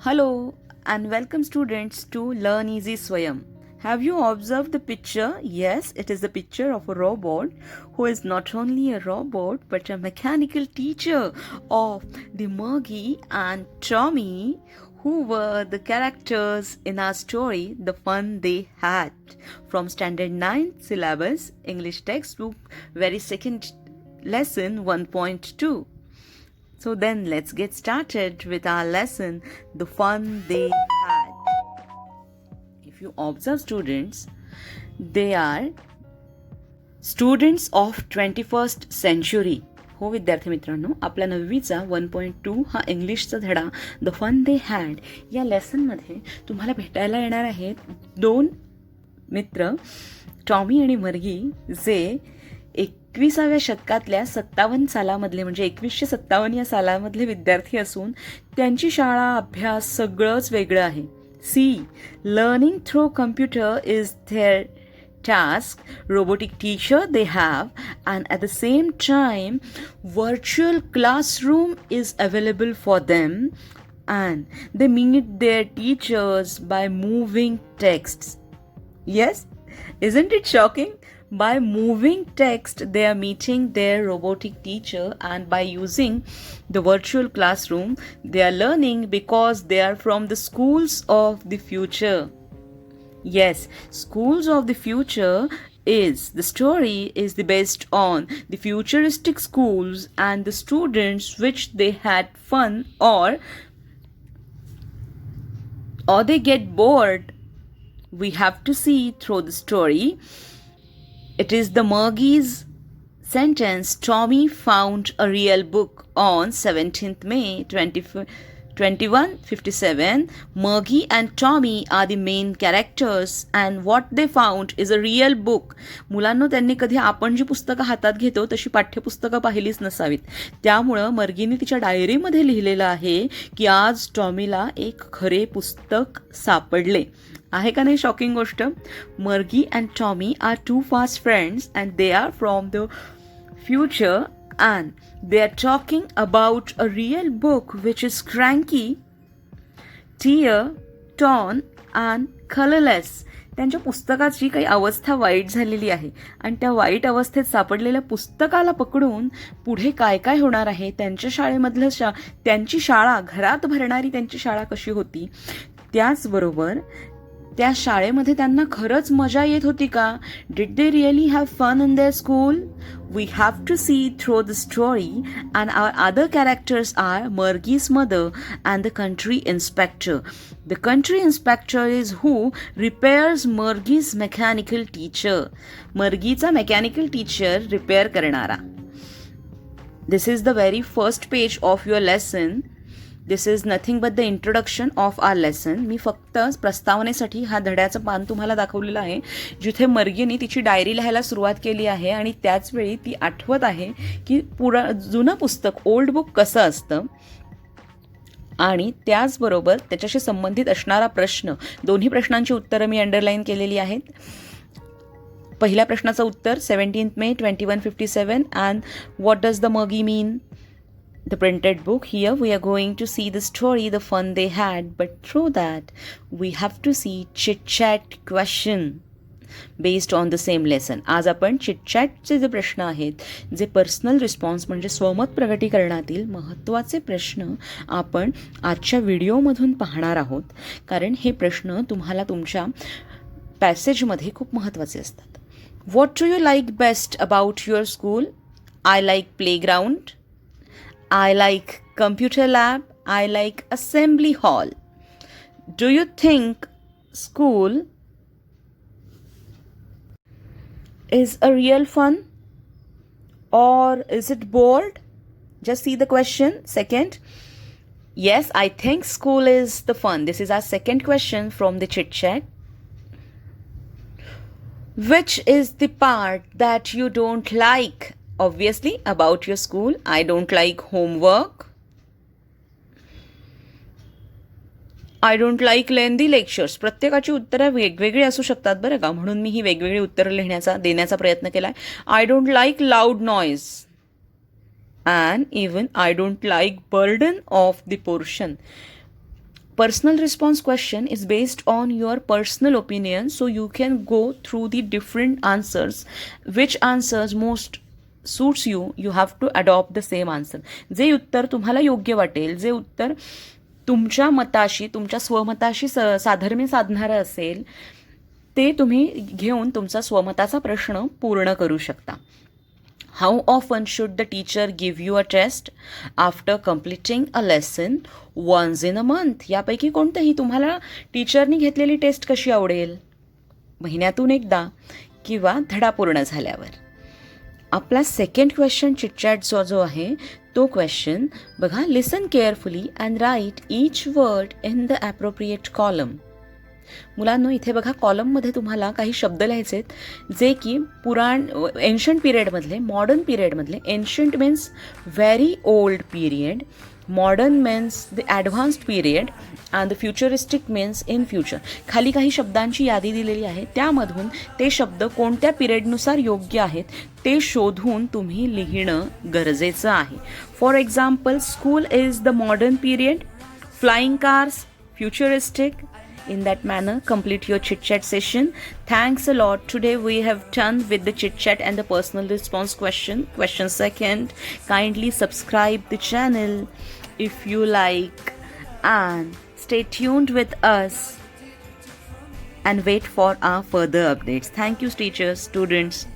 Hello and welcome students to Learn Easy Swayam. Have you observed the picture? Yes, it is the picture of a robot who is not only a robot but a mechanical teacher of the Margie and Tommy, who were the characters in our story, The Fun They Had, from Standard 9 syllabus English textbook, very second lesson 1.2. So then let's get started with our lesson, The Fun They Had. If you observe students, they are students of 21st century. हो विद्यार्थी मित्रांनो, आपल्या 9वीचा 1.2 हा इंग्लिशचा धडा the fun they had या लेसनमध्ये तुम्हाला भेटायला येणार आहेत दोन मित्र टॉमी आणि मर्गी, जे 21व्या शतकातल्या 57 सालामधले म्हणजे 2157 या सालामधले विद्यार्थी असून त्यांची शाळा अभ्यास सगळंच वेगळं आहे. See learning through computer is there task, robotic teacher they have, and at the same time virtual classroom is available for them, and they meet their teachers by moving texts. Yes, isn't it shocking? By moving text they are meeting their robotic teacher, and by using the virtual classroom they are learning because they are from the schools of the future. Yes, schools of the future is the story is the based on the futuristic schools and the students which they had fun or they get bored. We have to see through the story. It is the Margie's sentence. Tommy found a real book on 17th May 2157. Margie and Tommy are the main characters, and what they found is a real book. मुलांनो, त्यांनी कधी आपण जी पुस्तकं हातात घेतो तशी पाठ्यपुस्तकं पाहिलीच नसावीत. त्यामुळं मर्गीने तिच्या डायरीमध्ये लिहिलेलं आहे की आज टॉमीला एक खरे पुस्तक सापडले. आहे का नाही शॉकिंग गोष्ट? Margie and Tommy are two fast friends and they are from the future, and they are talking about a real book which is cranky, tear, torn and colorless. त्यांच्या पुस्तकाची काही अवस्था वाईट झालेली आहे आणि त्या वाईट अवस्थेत सापडलेल्या पुस्तकाला पकडून पुढे काय काय होणार आहे, त्यांच्या शाळेमधलं त्यांची शाळा, घरात भरणारी त्यांची शाळा कशी होती, त्याचबरोबर त्या शाळेमध्ये त्यांना खरंच मजा येत होती का? Did they really have fun in their school? We have to see through the story, and our other characters are Margie's mother and the country inspector. The country inspector is who repairs Margie's mechanical teacher. मर्गीचा mechanical teacher repair करणारा. This is the very first page of your lesson. This is nothing but the introduction of our lesson. मी फक्त प्रस्तावनेसाठी हा धड्याचं पान तुम्हाला दाखवलेलं आहे, जिथे मर्गीने तिची डायरी लिहायला सुरुवात केली आहे आणि त्याचवेळी ती आठवत आहे की जुनं पुस्तक, ओल्ड बुक कसं असतं, आणि त्याचबरोबर त्याच्याशी संबंधित असणारा प्रश्न. दोन्ही प्रश्नांची उत्तरं मी अंडरलाईन केलेली आहेत. पहिल्या प्रश्नाचं उत्तर 17th May 2157, and what does the Margie mean? The printed book. Here we are going to see the story, the fun they had, but through that we have to see Chit-Chat question based on the same lesson. आज आपण Chit-Chatचे जे प्रश्न आहेत, जे personal response म्हणजे स्वमत प्रगटीकरणातील महत्त्वाचे प्रश्न आपण आजच्या व्हिडिओमधून पाहणार आहोत, कारण हे प्रश्न तुम्हाला तुमच्या पॅसेजमध्ये खूप महत्त्वाचे असतात. What do you like best about your school? I like playground. I like computer lab. I like assembly hall. Do you think school is a real fun or is it bored? Just see the question. Second, yes, I think school is the fun. This is our second question from the Chit-Chat. Which is the part that you don't like? Obviously, about your school. I don't like homework. I don't like lengthy lectures. प्रत्येकाची उत्तरं वेगवेगळी असू शकतात बरं का, म्हणून मी ही वेगवेगळी उत्तरं देण्याचा प्रयत्न केला आहे. I don't like loud noise. And even I don't like burden of the portion. Personal response question is based on your personal opinion, so you can go through the different answers. Which answers most suits you, you have to adopt the same answer. जे उत्तर तुम्हाला योग्य वाटेल, जे उत्तर तुमच्या मताशी, तुमच्या स्वमताशी साधर्म्य साधणारं असेल, ते तुम्ही घेऊन तुमचा स्वमताचा प्रश्न पूर्ण करू शकता. How often should the teacher give you a test after completing a lesson? Once in a month. यापैकी कोणतंही तुम्हाला टीचरनी घेतलेली टेस्ट कशी आवडेल? महिन्यातून एकदा किंवा धडा पूर्ण झाल्यावर. आपला सेकंड क्वेश्चन चिटचॅट जो आहे तो क्वेश्चन बघा. Listen carefully and write each word in the appropriate column. मुलांनो, इथे बघा कॉलममध्ये तुम्हाला काही शब्द लिहायचे आहेत जे की एन्शंट पिरियडमधले, मॉडर्न पिरियडमधले. Ancient means very old period, modern means the advanced period and the futuristic means in future. खाली काही शब्दांची यादी दिलेली आहे, त्यामधून ते शब्द कोणत्या पिरियडनुसार योग्य आहेत ते शोधून तुम्ही लिहिणं गरजेचं आहे. For example, school is the modern period, flying cars futuristic. In that manner, complete your chit-chat session. Thanks a lot. Today we have done with the chit-chat and the personal response question. Question second, kindly subscribe the channel if you like and stay tuned with us and wait for our further updates. Thank you, teachers, students.